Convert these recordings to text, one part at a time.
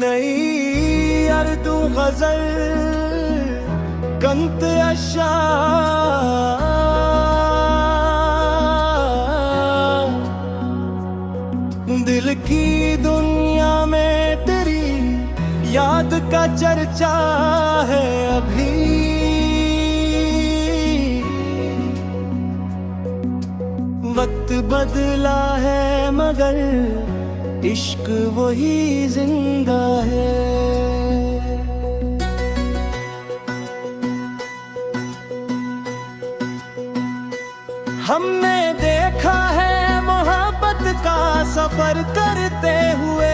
नई अर्दू गजल कंत अशा दिल की दुनिया में तेरी याद का चर्चा है अभी। वक्त बदला है मगर इश्क वही जिंदा है। हमने देखा है मोहब्बत का सफर करते हुए,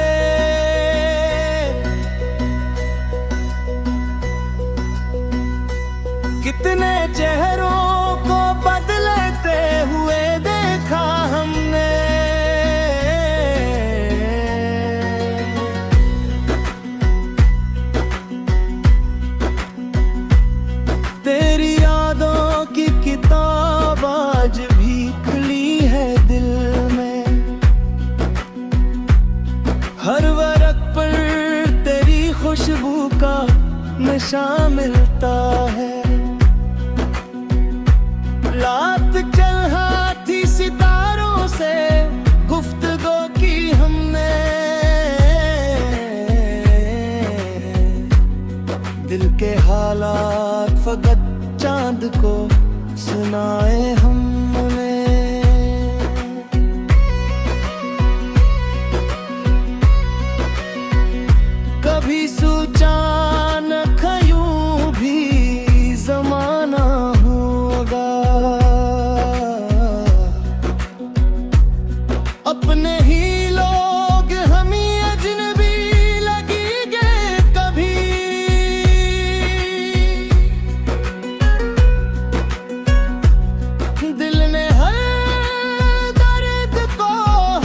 कितने चेहरों को बदलते हुए देखा हमने। तेरी यादों की किताब आज भी खुली है दिल में। हर वर्क पर तेरी खुशबू का नशा मिलता है। रात चल हाथी सितारों से गुफ्तगू की हमने। दिल के हालात फकत चांद को सुनाए हमने। कभी सोचा न यूं भी जमाना होगा, अपने ही लोग हम ही अजनबी लगेंगे कभी। दिल ने हर दर्द को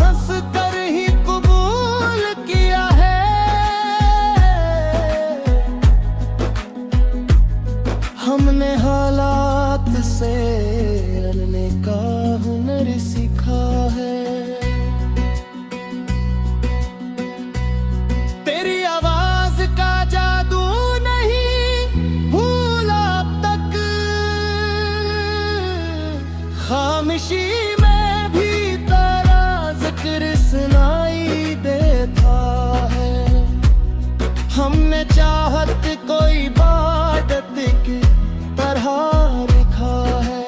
हंस कर ही कबूल किया है। हमने हालात से लड़ने का हुनर सीखा है। तेरी आवाज का जादू नहीं भूला अब तक। खामोशी में भी तेरा जिक्र सुनाई देता है। हमने चाहत कोई इबादत की तरह लिखा है।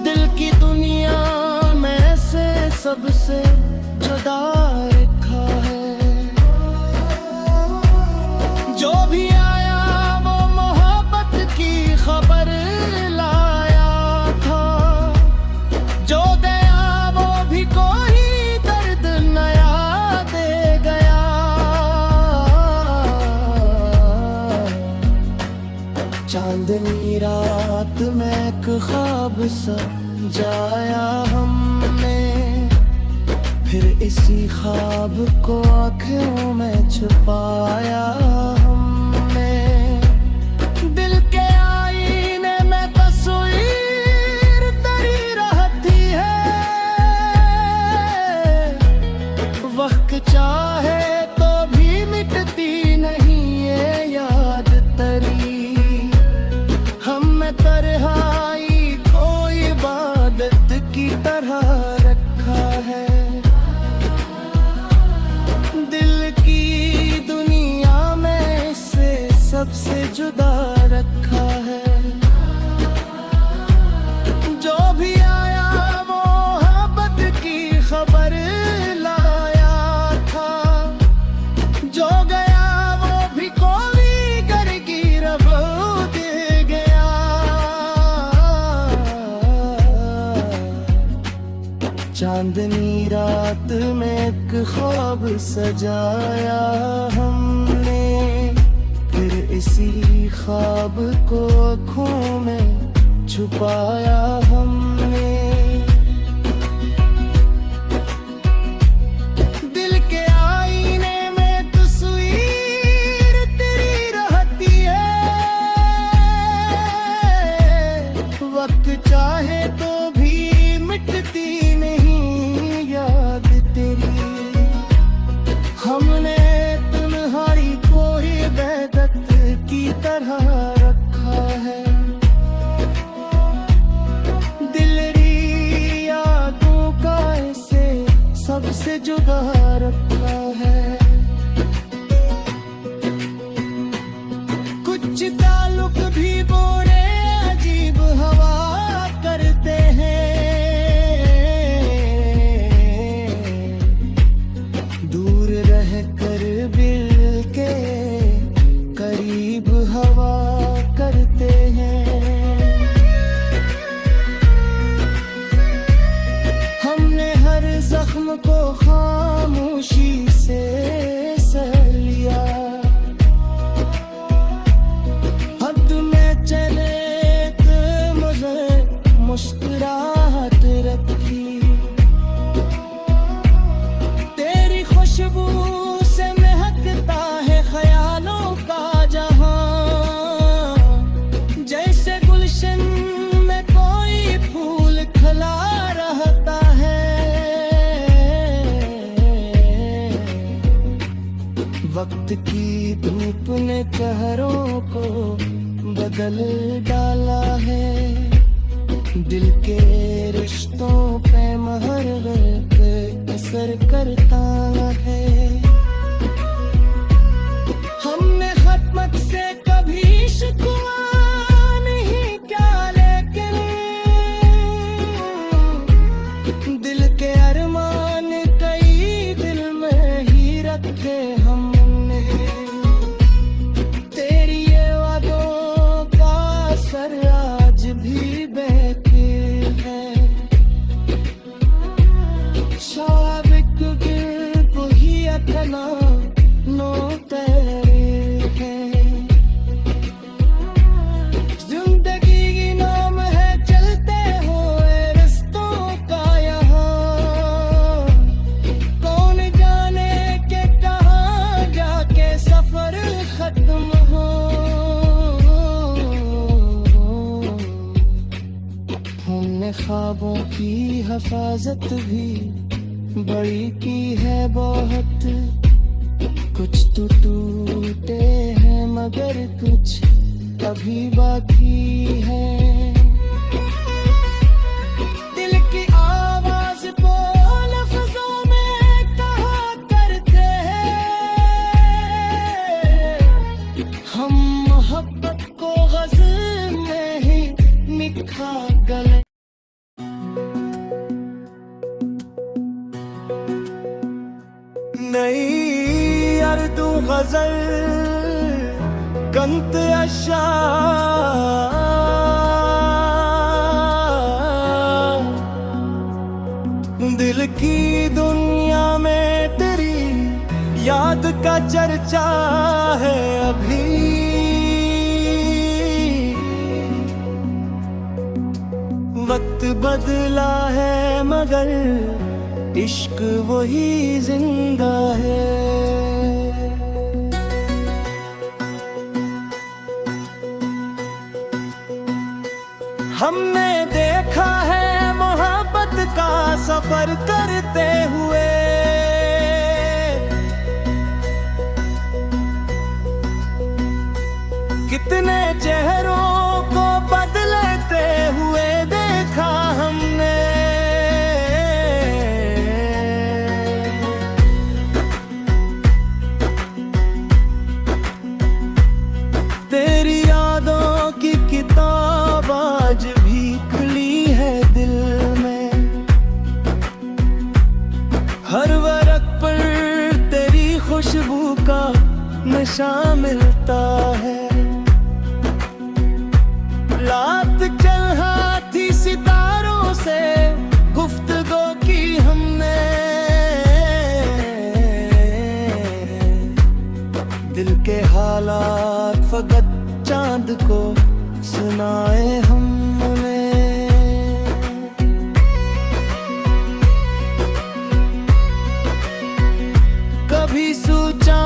दिल की दुनिया में से सबसे जुदा रखा है। जो भी आया वो मोहब्बत की खबर लाया था। जो गया वो भी कोई दर्द नया दे गया। चांदनी रात में एक ख्वाब सजाया हमने। फिर इसी ख्वाब को आँखों में छुपाया हमने। दिल के आईने में तस्वीर तेरी रहती है। वक्त चाहे तो भी मिटती नहीं ये याद तेरी। तरहाई कोई इबादत की तरह रखा है। दिल की दुनिया में से सबसे जुदा रखा है। जो भी आया वो मोहब्बत की खबर लाया था। जो गया वो भी कोई गिरगिर दे गया। चांदनी रात में एक ख्वाब सजाया हमने। फिर इसी ख्वाब को आँखों में छुपाया हमने। दिल के आईने में तस्वीर तेरी रहती है। वक्त चाहे तो भी मिटती नहीं याद तेरी। जुदा रखा है। कुछ ताल्लुक भी बोरे अजीब हवा करते हैं, दूर रह कर दिल के करीब हवा करते हैं। हमने हर जख्म को खामोशी से सह लिया, हद में चले मुझे मुस्कुराहट रखी। तेरी खुशबू से महकता है ख्यालों का जहां, जैसे गुलशन में कोई फूल खिला रहता है। वक्त की धूप ने चेहरों को बदल डाला है, दिल के रिश्तों पे महर वक्त असर करता है। हमने खत्मत से कभी शिकवा नहीं क्या, लेकिन दिल के अरमान कई दिल में ही रखे हमने। तेरी ये वादों का असर आज भी बाकी है, शाबिक गिर ही अतना नो तेरे है। जिंदगी की नाम है चलते हुए रिश्तों का यहाँ, कौन जाने के कहाँ जाके सफर खत्म हो। हमने ख्वाबों की हिफाजत भी बड़ी की है बहुत, कुछ तो टूटे हैं मगर कुछ अभी बाकी है। दिल की आवाज को लफ्जों में कहा करते हैं, हम मोहब्बत को गज़ल में ही निखा गले। नई अर्दू गजल कंत अशा, दिल की दुनिया में तेरी याद का चर्चा है अभी। वक्त बदला है मगर इश्क वही जिंदा है। हमने देखा है मोहब्बत का सफर करते हुए, कितने चेहरों को बदलते हुए देखा हमने। तेरी यादों की किताब आज भी खुली है दिल में, हर वर्क पर तेरी खुशबू का नशा मिलता है। रात चल हाथी सितारों से गुफ्तगू की हमने, दिल के हालात फकत चांद को सुनाए हमने। कभी सोचा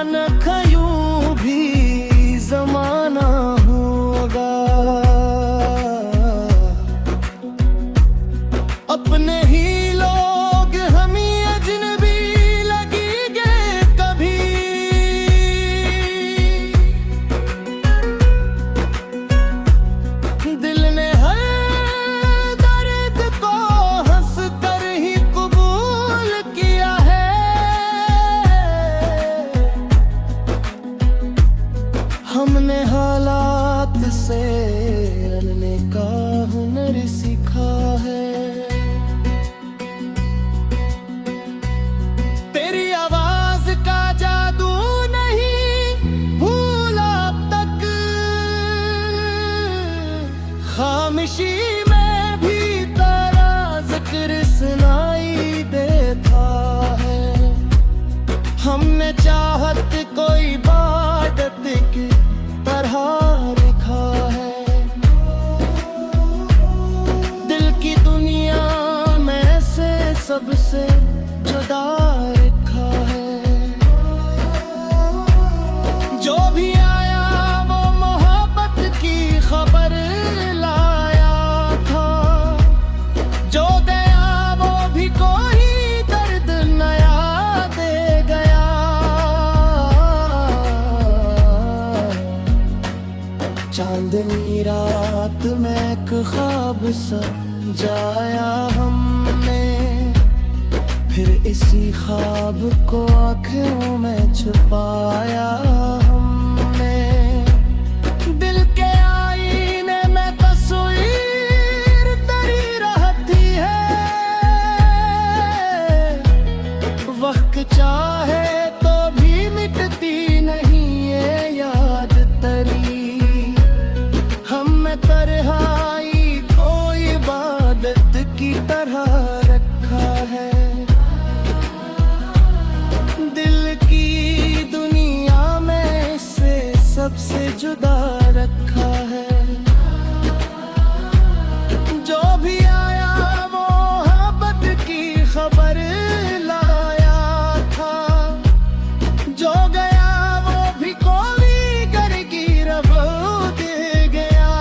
न यूं भी जमाना होगा, अपने ही लोग हम ही अजनबी लगेंगे कभी। सबसे जुदा रखा है। जो भी आया वो मोहब्बत की खबर लाया था, जो गया वो भी कोई दर्द नया दे गया। चांदनी रात में एक ख्वाब सजाया हमने, फिर इसी ख्वाब को आँखों में छुपाया हमने। दिल के आईने में तस्वीर तेरी रहती है, वक्त चाहे तो भी मिटती नहीं ये याद तेरी। हमें तन्हाई को इबादत की तरह रखा है, सबसे जुदा रखा है। जो भी आया वो मोहब्बत की खबर लाया था, जो गया वो भी कोई गिरगिरव दे गया।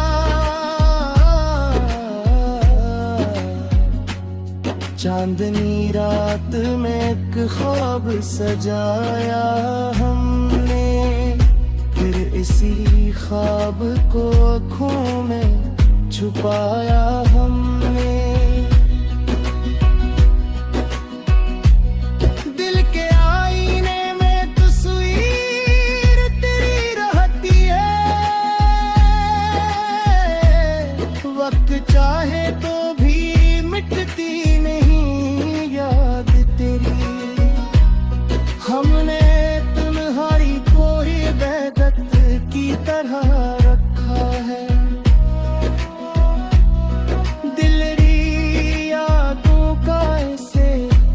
चांदनी रात में एक ख्वाब सजाया हमने, फिर इसी ख्वाब को आँखों में छुपाया हमने। दिल के आईने में तस्वीर तेरी रहती है, वक्त चाहे तो भी मिटती नहीं याद तेरी। हमने तुम्हारी कोई बेदत की तरह रखा है, दिलरी यादों का इसे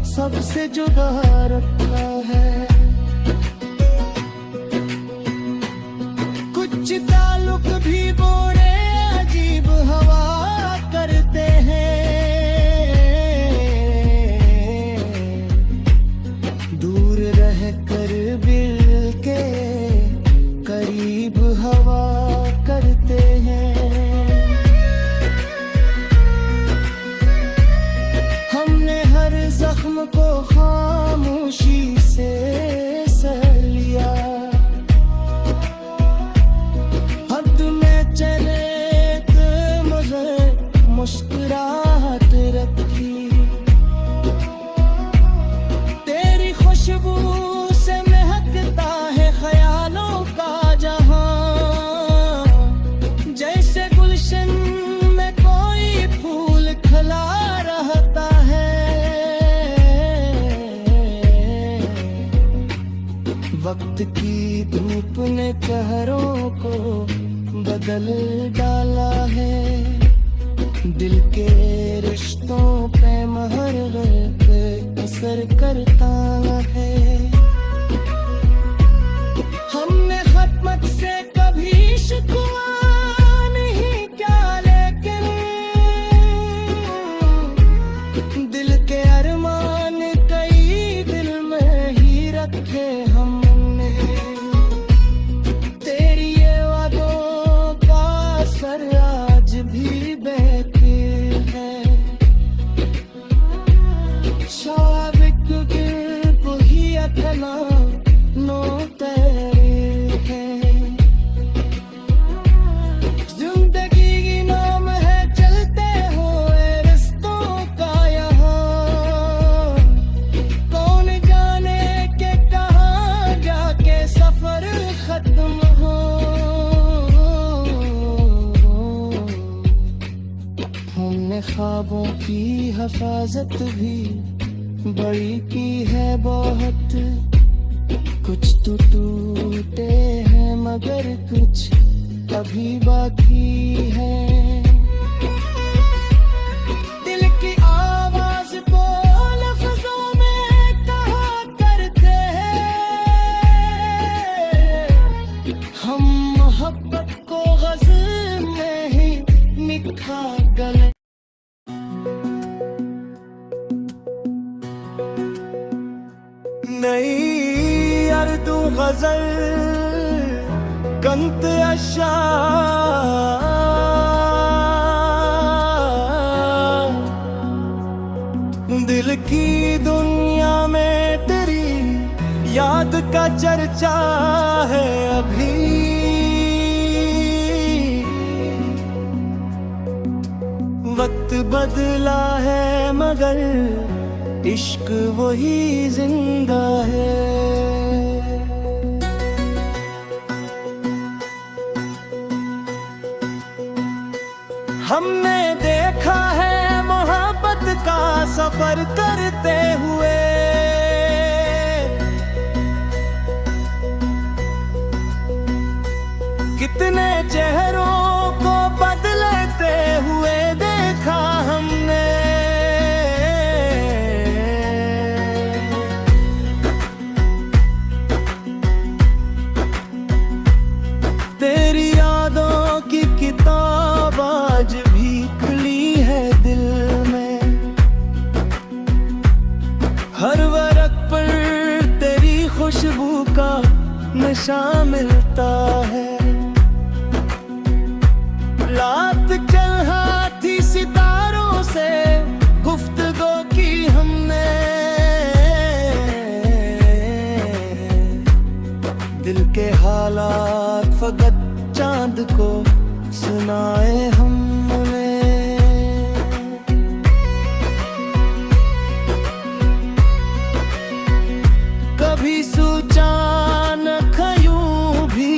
सबसे जुदा रखा है। कुछ ताल्लुक भी बोरे अजीब हवा करते हैं, दूर रह कर दिल के करीब हवा करते हैं। हमने हर जख्म को खामोशी से सह लिया, हद में चले तो मगर मुस्कुराहट रखी। तेरी खुशबू से महकता है ख्यालों का जहां, जैसे गुलशन में कोई फूल खिला रहता है। वक्त की धूप ने कहरों को बदल डाला है, दिल के रिश्तों पे महर असर करता है। हमने खत्मत से कभी शिकवा नहीं किया, लेकिन दिल के अरमान कई दिल में ही रखे हमने। तेरी ये वादों का असर आज भी बाकी है, शाबिक को ही अतना नो तेरे है। जिंदगी की नाम है चलते हुए रिश्तों का यहाँ, कौन जाने के कहाँ जाके सफर खत्म हो। हमने ख्वाबों की हिफाजत भी बड़ी की है बहुत, कुछ तो टूटे हैं मगर कुछ अभी बाकी है। दिल की आवाज को लफ्जों में कहा करते हैं, हम मोहब्बत को गज़ल में ही निखा गले। नई अर्दू गजल कंत अशा दिल की दुनिया में तेरी याद का चर्चा है अभी। वक्त बदला है मगर इश्क वही जिंदा है। हमने देखा है मोहब्बत का सफर करते हुए, कितने चेहरों को बदलते हुए देखा हमने। तेरी यादों की किताब आज भी खुली है दिल में। हर वर्क पर तेरी खुशबू का नशा मिलता है। रात चल हाथी सितारों से गुफ्तगू की हमने। दिल के हालात फकत चांद को सुनाए हमने। कभी सोचा न यूं भी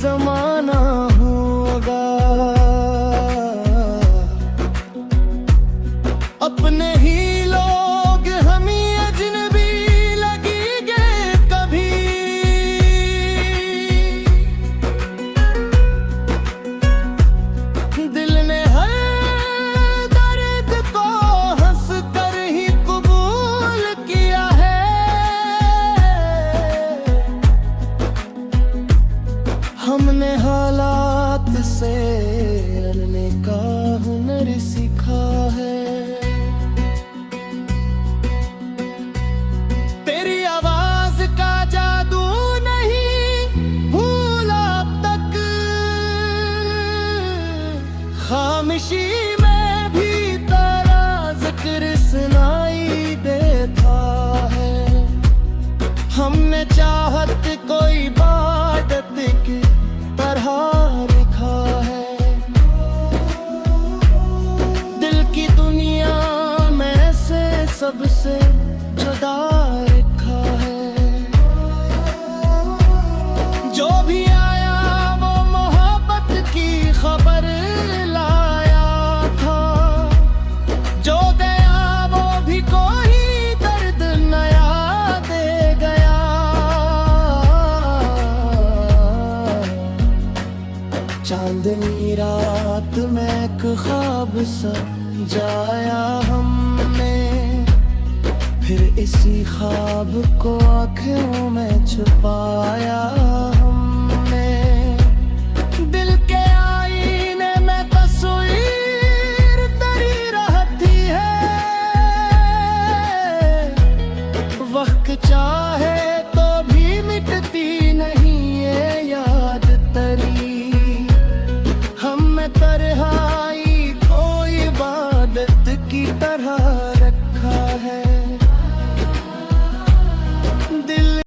जमाना होगा, अपने ही लोग हम ही अजनबी लगेंगे कभी। दिल ने हर दर्द को हंस कर ही कबूल किया है। हमने हालात से लड़ने का हुनर सीखा है। तेरी आवाज का जादू नहीं भूला अब तक। खामोशी में भी तेरा जिक्र सुनाई देता है। हमने चाहत को इबादत की तरह रखा है। दिल की दुनिया में से सबसे जुदा रखा है। जो भी आया वो मोहब्बत की खबर लाया था। जो गया वो भी कोई दर्द नया दे गया। चांदनी रात में एक ख्वाब सजाया हमने। फिर इसी ख्वाब को आँखों में छुपाया हमने। दिल के आईने में तस्वीर तेरी रहती है। वक्त चाहे तो भी मिटती नहीं ये याद तेरी। हम में तरहाई कोई इबादत की तरह